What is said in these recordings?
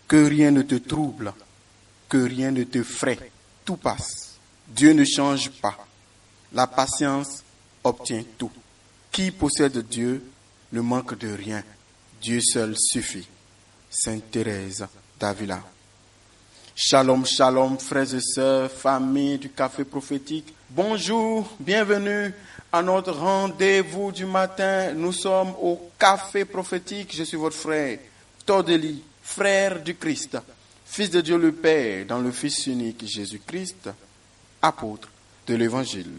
Que rien ne te trouble, que rien ne t'effraie. Tout passe. Dieu ne change pas. La patience obtient tout. Qui possède Dieu ne manque de rien. Dieu seul suffit. Sainte Thérèse d'Avila. Shalom, shalom, frères et sœurs, famille du Café Prophétique. Bonjour, bienvenue à notre rendez-vous du matin. Nous sommes au Café Prophétique. Je suis votre frère, Tordeli, frère du Christ, Fils de Dieu le Père, dans le Fils unique Jésus-Christ, apôtre de l'Évangile.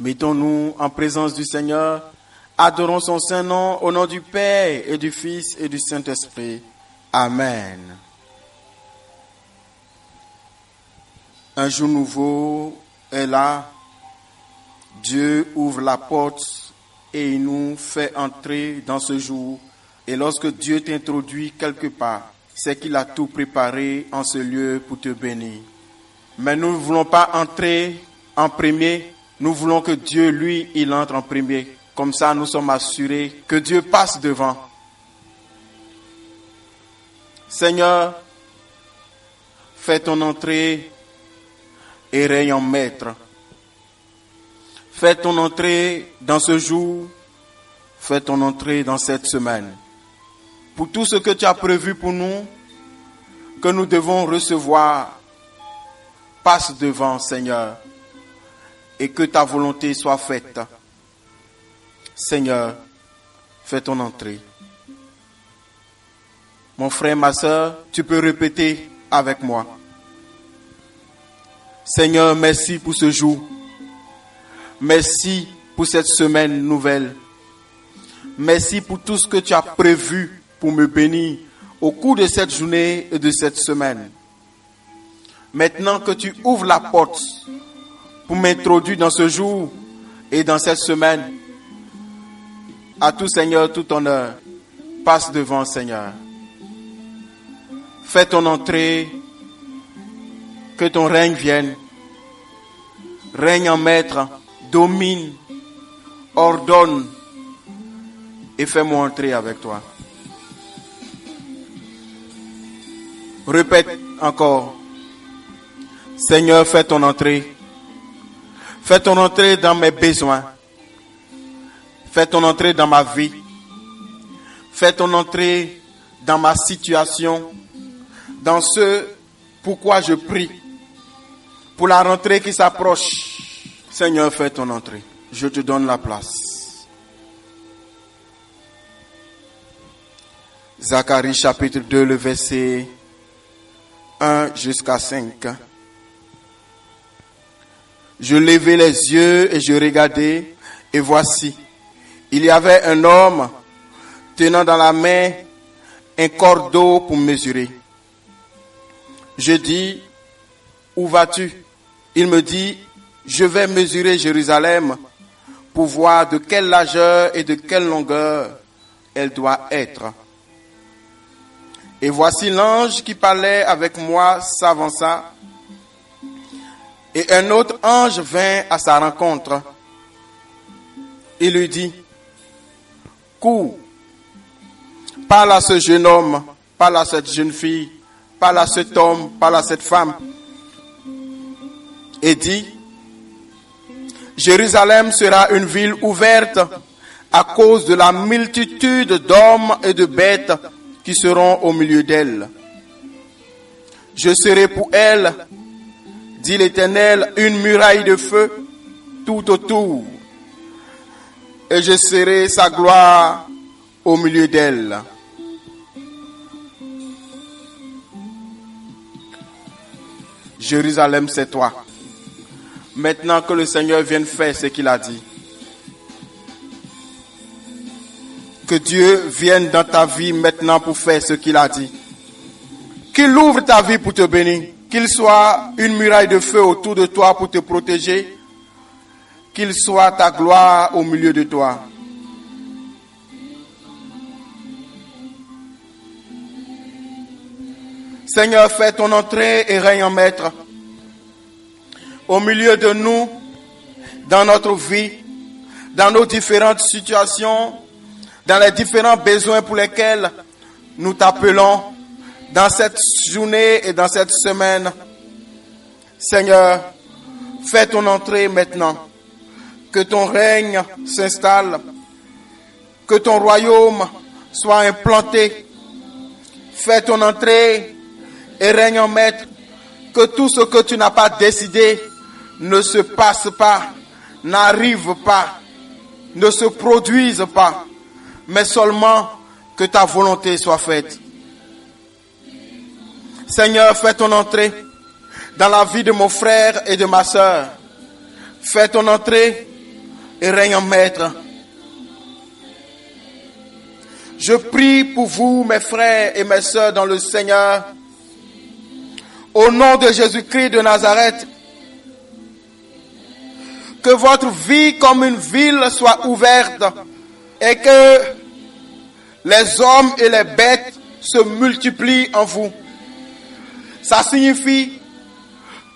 Mettons-nous en présence du Seigneur, adorons son Saint-Nom au nom du Père et du Fils et du Saint-Esprit. Amen. Un jour nouveau est là. Dieu ouvre la porte et il nous fait entrer dans ce jour. Et lorsque Dieu t'introduit quelque part, c'est qu'il a tout préparé en ce lieu pour te bénir. Mais nous ne voulons pas entrer en premier. Nous voulons que Dieu, lui, il entre en premier. Comme ça, nous sommes assurés que Dieu passe devant. Seigneur, fais ton entrée et règne en maître. Fais ton entrée dans ce jour, fais ton entrée dans cette semaine. Pour tout ce que tu as prévu pour nous, que nous devons recevoir, passe devant, Seigneur, et que ta volonté soit faite. Seigneur, fais ton entrée. Mon frère, ma soeur, tu peux répéter avec moi. Seigneur, merci pour ce jour. Merci pour cette semaine nouvelle. Merci pour tout ce que tu as prévu pour me bénir au cours de cette journée et de cette semaine. Maintenant que tu ouvres la porte pour m'introduire dans ce jour et dans cette semaine, à tout Seigneur, tout honneur, passe devant Seigneur. Fais ton entrée, que ton règne vienne. Règne en maître, domine, ordonne et fais-moi entrer avec toi. Répète encore. Seigneur, fais ton entrée. Fais ton entrée dans mes besoins. Fais ton entrée dans ma vie. Fais ton entrée dans ma situation. Dans ce pourquoi je prie. Pour la rentrée qui s'approche. Seigneur, fais ton entrée. Je te donne la place. Zacharie chapitre 2, le verset 1 jusqu'à 5. Je levai les yeux et je regardai, et voici, il y avait un homme tenant dans la main un cordeau pour mesurer. Je dis, où vas-tu? Il me dit, je vais mesurer Jérusalem pour voir de quelle largeur et de quelle longueur elle doit être. Et voici l'ange qui parlait avec moi s'avança, et un autre ange vint à sa rencontre. Il lui dit, cours, parle à ce jeune homme, parle à cette jeune fille, parle à cet homme, parle à cette femme, et dit, Jérusalem sera une ville ouverte à cause de la multitude d'hommes et de bêtes qui seront au milieu d'elle. Je serai pour elle, dit l'Éternel, une muraille de feu tout autour, et je serai sa gloire au milieu d'elle. Jérusalem, c'est toi. Maintenant que le Seigneur vienne faire ce qu'il a dit. Que Dieu vienne dans ta vie maintenant pour faire ce qu'il a dit. Qu'il ouvre ta vie pour te bénir. Qu'il soit une muraille de feu autour de toi pour te protéger. Qu'il soit ta gloire au milieu de toi. Seigneur, fais ton entrée et règne en maître. Au milieu de nous, dans notre vie, dans nos différentes situations, dans les différents besoins pour lesquels nous t'appelons, dans cette journée et dans cette semaine. Seigneur, fais ton entrée maintenant. Que ton règne s'installe. Que ton royaume soit implanté. Fais ton entrée et règne en maître. Que tout ce que tu n'as pas décidé ne se passe pas, n'arrive pas, ne se produise pas, mais seulement que ta volonté soit faite. Seigneur, fais ton entrée dans la vie de mon frère et de ma sœur. Fais ton entrée et règne en maître. Je prie pour vous, mes frères et mes sœurs dans le Seigneur, au nom de Jésus-Christ de Nazareth, que votre vie comme une ville soit ouverte et que les hommes et les bêtes se multiplient en vous. Ça signifie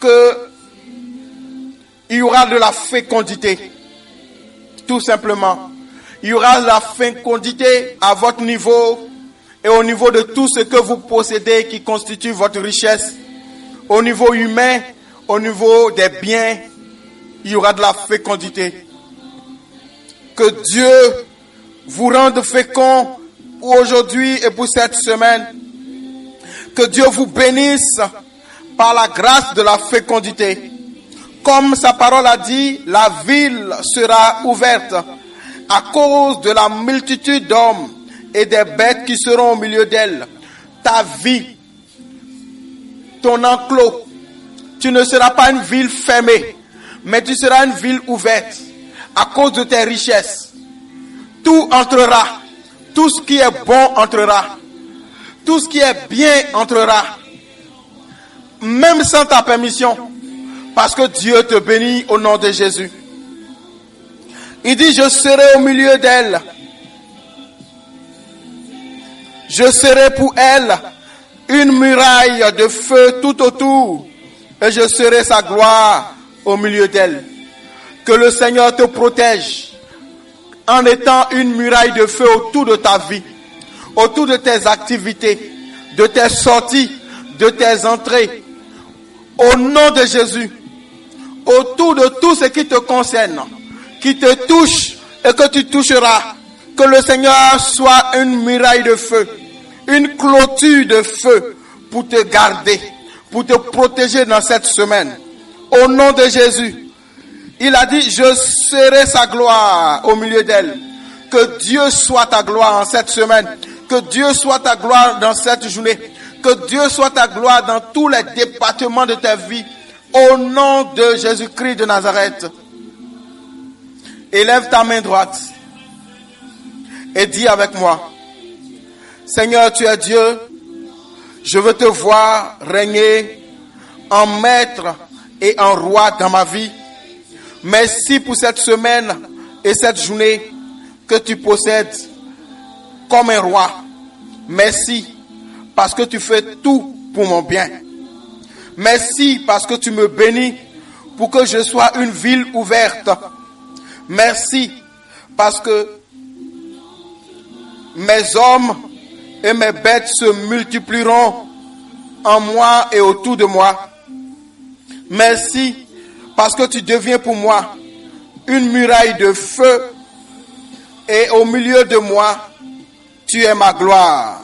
que il y aura de la fécondité, tout simplement. Il y aura de la fécondité à votre niveau et au niveau de tout ce que vous possédez qui constitue votre richesse. Au niveau humain, au niveau des biens, il y aura de la fécondité. Que Dieu vous rende fécond pour aujourd'hui et pour cette semaine. Que Dieu vous bénisse par la grâce de la fécondité. Comme sa parole a dit, la ville sera ouverte à cause de la multitude d'hommes et des bêtes qui seront au milieu d'elle. Ta vie, ton enclos, tu ne seras pas une ville fermée, mais tu seras une ville ouverte à cause de tes richesses. Tout entrera, tout ce qui est bon entrera, tout ce qui est bien entrera, même sans ta permission, parce que Dieu te bénit au nom de Jésus. Il dit, je serai au milieu d'elle. Je serai pour elle une muraille de feu tout autour, et je serai sa gloire au milieu d'elle. Que le Seigneur te protège en étant une muraille de feu autour de ta vie, autour de tes activités, de tes sorties, de tes entrées. Au nom de Jésus, autour de tout ce qui te concerne, qui te touche et que tu toucheras, que le Seigneur soit une muraille de feu, une clôture de feu pour te garder, pour te protéger dans cette semaine. Au nom de Jésus, il a dit, je serai sa gloire au milieu d'elle. Que Dieu soit ta gloire en cette semaine. Que Dieu soit ta gloire dans cette journée. Que Dieu soit ta gloire dans tous les départements de ta vie. Au nom de Jésus-Christ de Nazareth. Élève ta main droite et dis avec moi, Seigneur, tu es Dieu, je veux te voir régner en maître et en roi dans ma vie. Merci pour cette semaine et cette journée que tu possèdes comme un roi. Merci parce que tu fais tout pour mon bien. Merci parce que tu me bénis pour que je sois une ville ouverte. Merci parce que mes hommes et mes bêtes se multiplieront en moi et autour de moi. Merci parce que tu deviens pour moi une muraille de feu et au milieu de moi, tu es ma gloire.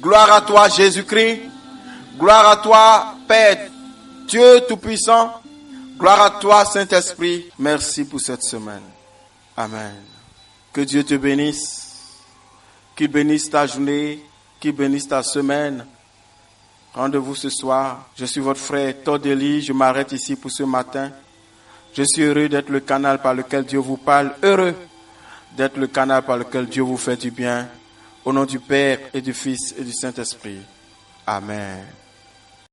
Gloire à toi Jésus-Christ, gloire à toi Père, Dieu Tout-Puissant, gloire à toi Saint-Esprit. Merci pour cette semaine. Amen. Que Dieu te bénisse, qu'il bénisse ta journée, qu'il bénisse ta semaine. Rendez-vous ce soir. Je suis votre frère Tordeli. Je m'arrête ici pour ce matin. Je suis heureux d'être le canal par lequel Dieu vous parle. Heureux d'être le canal par lequel Dieu vous fait du bien. Au nom du Père et du Fils et du Saint-Esprit. Amen.